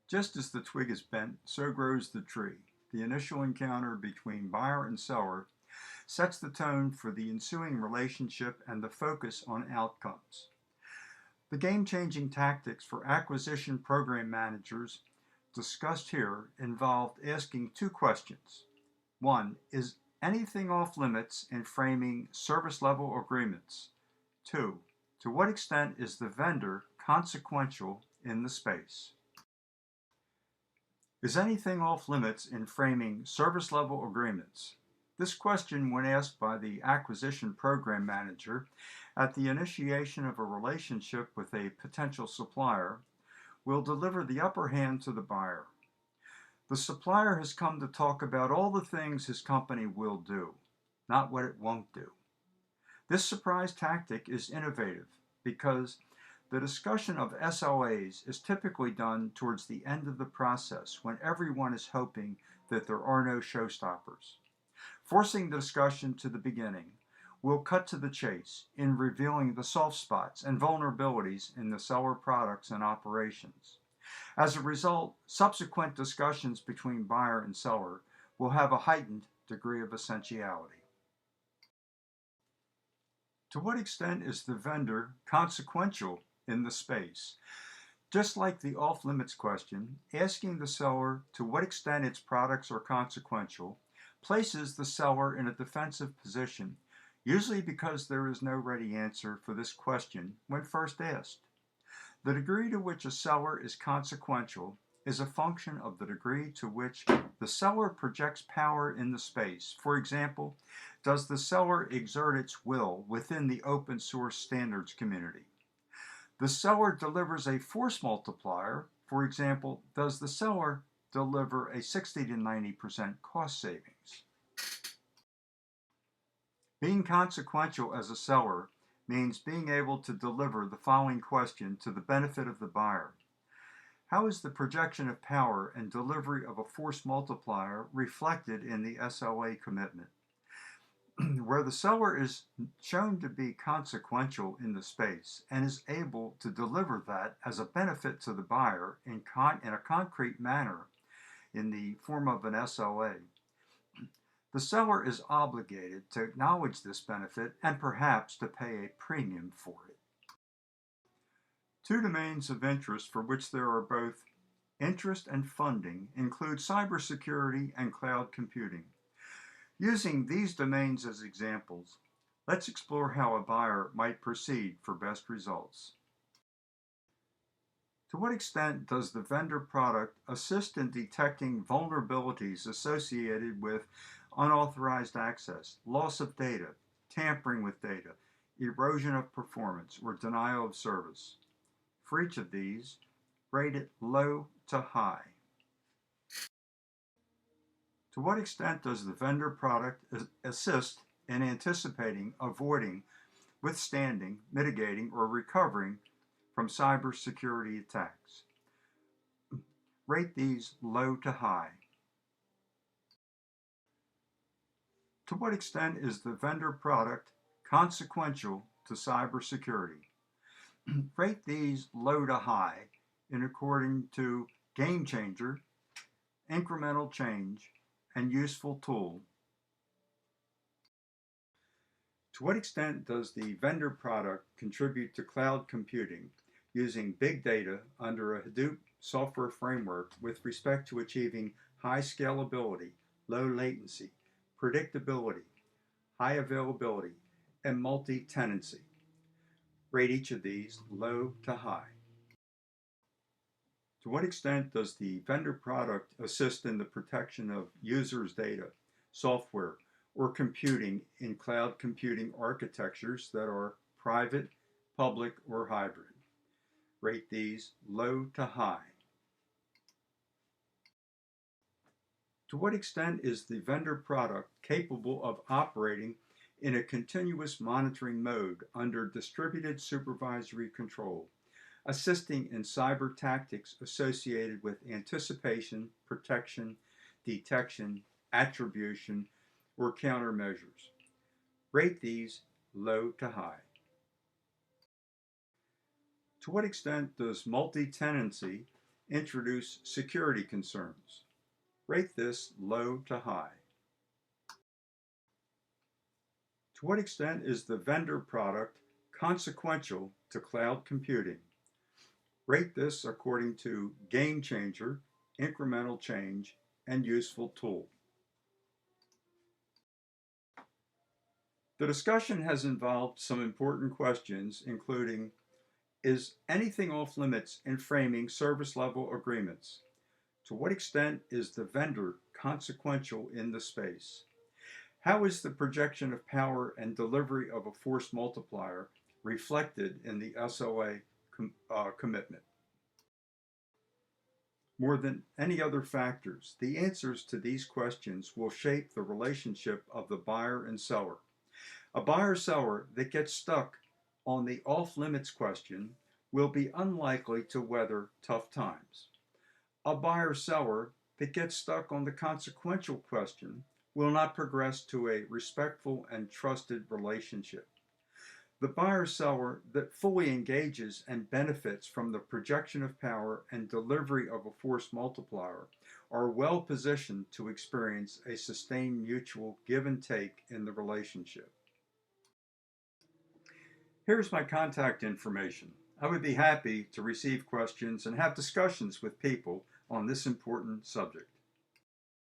Just as the twig is bent, so grows the tree. The initial encounter between buyer and seller sets the tone for the ensuing relationship and the focus on outcomes. The game-changing tactics for acquisition program managers discussed here involved asking two questions. One, is anything off limits in framing service level agreements? Two, to what extent is the vendor consequential in the space? Is anything off limits in framing service level agreements? This question, when asked by the acquisition program manager at the initiation of a relationship with a potential supplier, will deliver the upper hand to the buyer. The supplier has come to talk about all the things his company will do, not what it won't do. This surprise tactic is innovative because the discussion of SLAs is typically done towards the end of the process when everyone is hoping that there are no showstoppers. Forcing the discussion to the beginning will cut to the chase in revealing the soft spots and vulnerabilities in the seller products and operations. As a result, subsequent discussions between buyer and seller will have a heightened degree of essentiality. To what extent is the vendor consequential in the space? Just like the off-limits question, asking the seller to what extent its products are consequential places the seller in a defensive position, usually because there is no ready answer for this question when first asked. The degree to which a seller is consequential is a function of the degree to which the seller projects power in the space. For example, does the seller exert its will within the open source standards community? The seller delivers a force multiplier. For example, does the seller deliver a 60 to 90% cost savings? Being consequential as a seller means being able to deliver the following question to the benefit of the buyer. How is the projection of power and delivery of a force multiplier reflected in the SLA commitment? Where the seller is shown to be consequential in the space and is able to deliver that as a benefit to the buyer in a concrete manner in the form of an SLA, the seller is obligated to acknowledge this benefit and perhaps to pay a premium for it. Two domains of interest for which there are both interest and funding include cybersecurity and cloud computing. Using these domains as examples, let's explore how a buyer might proceed for best results. To what extent does the vendor product assist in detecting vulnerabilities associated with unauthorized access, loss of data, tampering with data, erosion of performance, or denial of service? For each of these, rate it low to high. To what extent does the vendor product assist in anticipating, avoiding, withstanding, mitigating, or recovering from cybersecurity attacks? Rate these low to high. To what extent is the vendor product consequential to cybersecurity? Rate these low to high in according to game changer, incremental change, and useful tool. To what extent does the vendor product contribute to cloud computing using big data under a Hadoop software framework with respect to achieving high scalability, low latency, predictability, high availability, and multi-tenancy? Rate each of these low to high. To what extent does the vendor product assist in the protection of users' data, software, or computing in cloud computing architectures that are private, public, or hybrid? Rate these low to high. To what extent is the vendor product capable of operating in a continuous monitoring mode under distributed supervisory control, assisting in cyber tactics associated with anticipation, protection, detection, attribution, or countermeasures? Rate these low to high. To what extent does multi-tenancy introduce security concerns. Rate this low to high. To what extent is the vendor product consequential to cloud computing? Rate this according to game changer, incremental change, and useful tool. The discussion has involved some important questions, including: is anything off limits in framing service level agreements? To what extent is the vendor consequential in the space? How is the projection of power and delivery of a force multiplier reflected in the SOA commitment? More than any other factors, the answers to these questions will shape the relationship of the buyer and seller. A buyer-seller that gets stuck on the off-limits question will be unlikely to weather tough times. A buyer-seller that gets stuck on the consequential question will not progress to a respectful and trusted relationship. The buyer-seller that fully engages and benefits from the projection of power and delivery of a force multiplier are well positioned to experience a sustained mutual give and take in the relationship. Here's my contact information. I would be happy to receive questions and have discussions with people on this important subject.